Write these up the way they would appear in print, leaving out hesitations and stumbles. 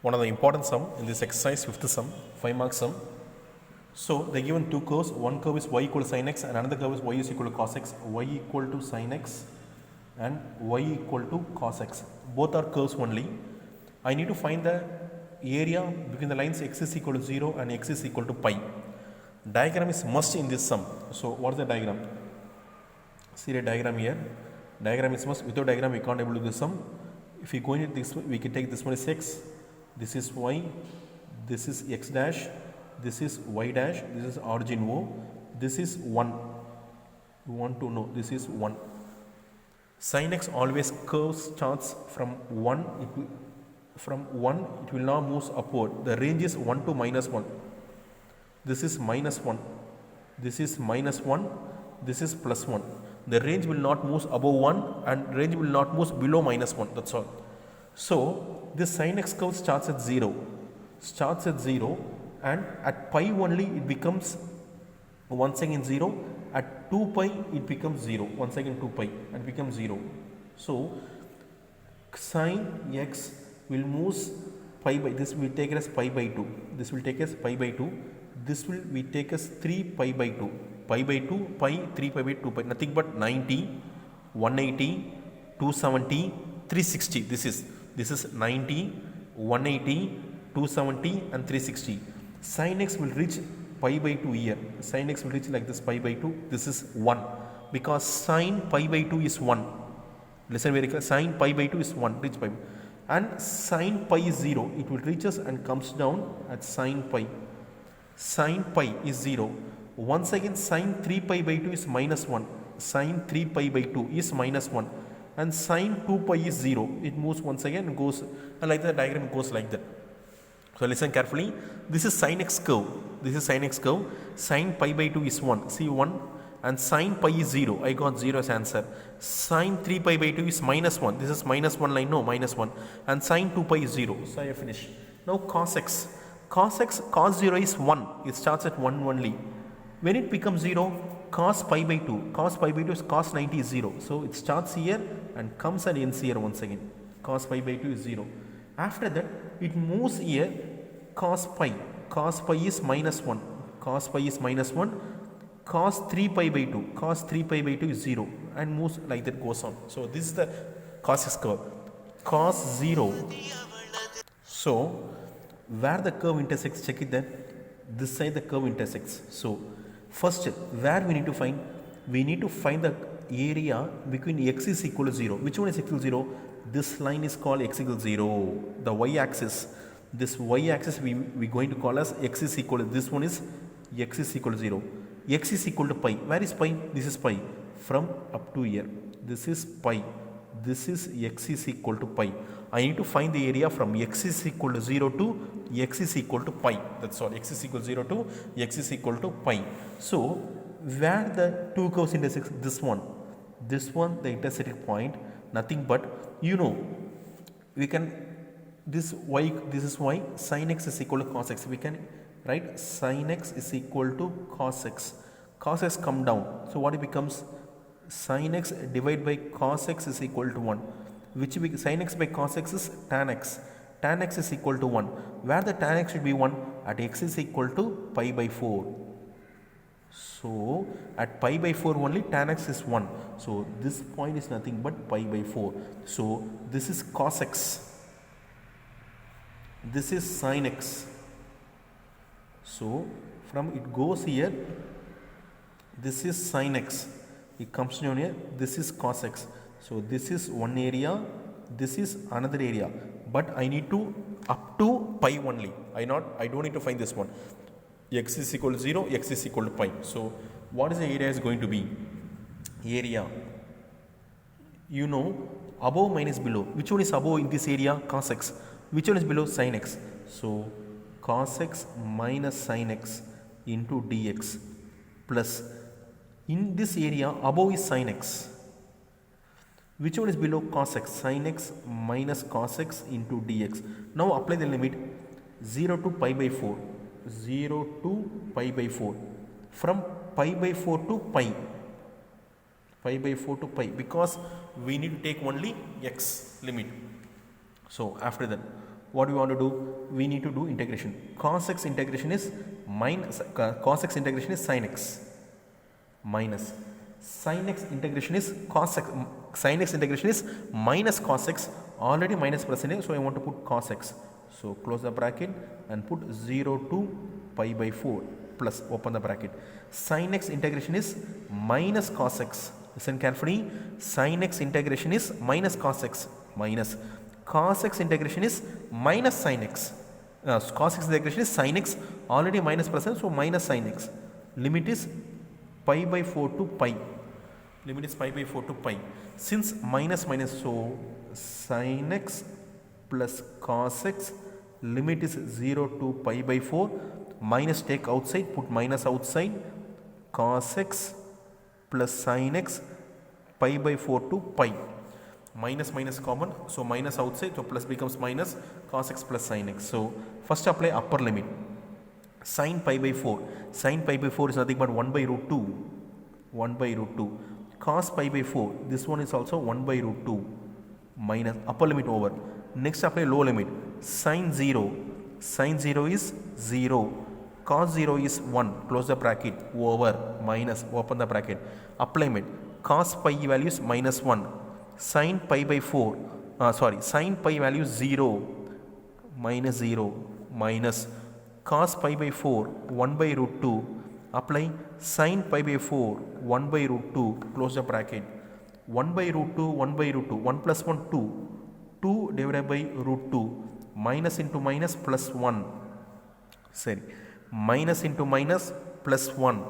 One of the important sum in this exercise, fifth sum, 5 mark sum. So they given two curves. One curve is y equal to sin x and another curve is y is equal to cos x. Y equal to sin x and y equal to cos x. Both are curves only. I need to find the area between the lines x is equal to 0 and x is equal to pi. Diagram is must in this sum. So what is the diagram? See the diagram here. Diagram is must. Without diagram we can't able to do this sum. If we go into this, we can take this one is x, this is y, this is x dash, this is y dash, this is origin O, this is 1. You want to know this is 1. Sin x always curves starts from 1. From 1 it will now move upward. The range is 1 to minus 1. This is minus 1. This is minus 1. This is plus 1. The range will not move above 1 and range will not move below minus 1. That's all. So this sin x curve starts at 0. Starts at 0 and at pi only it becomes once again 0. At 2 pi it becomes 0. Once again 2 pi and becomes 0. So sin x will move pi by, this will take as pi by 2. This will take as pi by 2. This will we take as 3 pi by 2. Pi by 2, pi, 3 pi by 2 pi, nothing but 90, 180, 270, 360. This is 90, 180, 270 and 360. Sin x will reach pi by 2 here. Sin x will reach like this pi by 2. This is 1 because sin pi by 2 is 1. Listen very clearly. Sin pi by 2 is 1. Reach pi. And sin pi is 0. It will reach us and comes down at sin pi. Sin pi is 0. Once again sin 3 pi by 2 is minus 1. Sin 3 pi by 2 is minus 1. And sin 2 pi is 0. It moves once again and goes, and like the diagram goes like that. So listen carefully. This is sin x curve. This is sin x curve. Sin pi by 2 is 1. See 1. And sin pi is 0. I got 0 as answer. Sin 3 pi by 2 is minus 1. This is minus 1 line. No, minus 1. And sin 2 pi is 0. So I have finished. Now cos x. Cos 0 is 1. It starts at 1 only. When it becomes 0, cos pi by 2. Cos pi by 2 is cos 90 is 0. So it starts here and comes and ends here once again. Cos pi by 2 is 0. After that, it moves here cos pi. Cos pi is minus 1. Cos pi is minus 1. Cos 3 pi by 2. Cos 3 pi by 2 is 0. And moves like that goes on. So this is the cos x curve. Cos 0. So where the curve intersects, check it that. This side the curve intersects. So first, where we need to find? We need to find the area between x is equal to 0. Which one is equal to 0? This line is called x equal to 0. The y-axis. This y-axis we going to call as x is equal to, this one is x is equal to 0. X is equal to pi. Where is pi? This is pi. From up to here. This is pi. This is x is equal to pi. I need to find the area from x is equal to 0 to x is equal to pi. That's all. X is equal to 0 to x is equal to pi. So where the two curves intersect, this one, the intersecting point, nothing but, we can, this is y, sin x is equal to cos x. We can write sin x is equal to cos x. Cos x come down. So what it becomes? Sin x divided by cos x is equal to 1. Which sin x by cos x is tan x. Tan x is equal to 1. Where the tan x should be 1? At x is equal to pi by 4. So at pi by 4 only tan x is 1. So this point is nothing but pi by 4. So this is cos x. This is sin x. So from it goes here, this is sin x. It comes down here, this is cos x. So this is one area, this is another area. But I need to up to pi only. I don't need to find this one. X is equal to 0, x is equal to pi. So what is the area is going to be? Area. Above minus below. Which one is above in this area? Cos x. Which one is below? Sin x. So cos x minus sin x into dx plus, in this area above is sin x. Which one is below? Cos x. Sin x minus cos x into dx. Now apply the limit 0 to pi by 4. 0 to pi by 4. From pi by 4 to pi. Pi by 4 to pi. Because we need to take only x limit. So after that, what we want to do? We need to do integration. Cos x integration is minus, cos x integration is sin x minus sin x integration is cos x, sin x integration is minus cos x, already minus present, so I want to put cos x. So close the bracket and put 0 to pi by 4 plus open the bracket. Sin x integration is minus cos x. Listen carefully. Sin x integration is minus cos x minus cos x integration is minus sin x. Cos x integration is sin x, already minus present, so minus sin x. Limit is pi by 4 to pi. Limit is pi by 4 to pi. Since minus minus, so sin x plus cos x, limit is 0 to pi by 4. Minus take outside, put minus outside. Cos x plus sin x, pi by 4 to pi. Minus minus common, so minus outside, so plus becomes minus cos x plus sin x. So first apply upper limit. Sin pi by 4. Sin pi by 4 is nothing but 1 by root 2. 1 by root 2. Cos pi by 4. This one is also 1 by root 2. Minus upper limit over. Next apply low limit. Sin 0. Sin 0 is 0. Cos 0 is 1. Close the bracket. Over. Minus. Open the bracket. Apply limit. Cos pi value is minus 1. Sin pi by 4. Sin pi value is 0. Minus 0. Minus cos pi by 4, 1 by root 2, apply sin pi by 4, 1 by root 2, close the bracket. 1 by root 2, 1 by root 2, 1 plus 1, 2, 2 divided by root 2, minus into minus plus 1, sorry, minus into minus plus 1,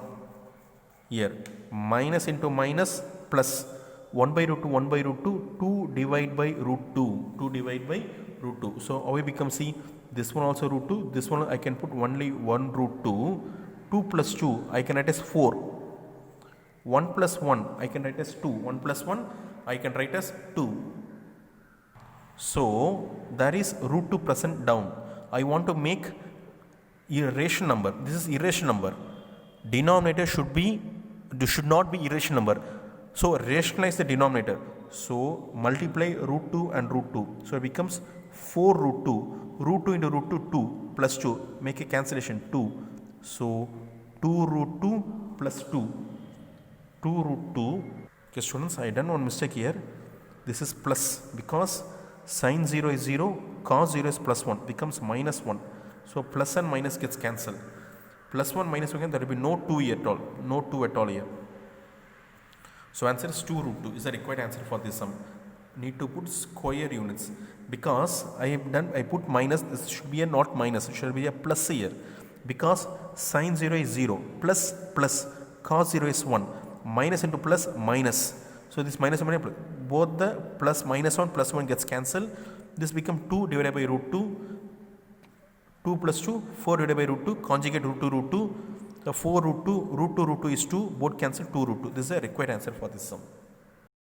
here, minus into minus plus 1 by root 2, 1 by root 2, 2 divided by root 2, 2 divided by root 2. So how we become, see, this one also root 2, this one I can put only 1 root 2, 2 plus 2 I can write as 4, 1 plus 1 I can write as 2, 1 plus 1 I can write as 2. So there is root 2 present down. I want to make irrational number. This is irrational number. Denominator should not be irrational number. So rationalize the denominator. So multiply root 2 and root 2. So it becomes 4 root 2. Root 2 into root 2, 2 plus 2. Make a cancellation, 2. So 2 root 2 plus 2. 2 root 2. Okay students, I done one mistake here. This is plus because sin 0 is 0, cos 0 is plus 1. Becomes minus 1. So plus and minus gets cancelled. Plus 1 minus 1, there will be no 2 here at all. No 2 at all here. So answer is 2 root 2 is the required answer for this sum. Need to put square units because I put minus, this should be a not minus, it should be a plus here because sin 0 is 0, plus plus, cos 0 is 1, minus into plus minus. So this minus and minus, both the plus minus 1 plus 1 gets cancelled. This becomes 2 divided by root 2, 2 plus 2, 4 divided by root 2, conjugate root 2, the 4 root 2 is 2, both cancel 2 root 2. This is a required answer for this sum.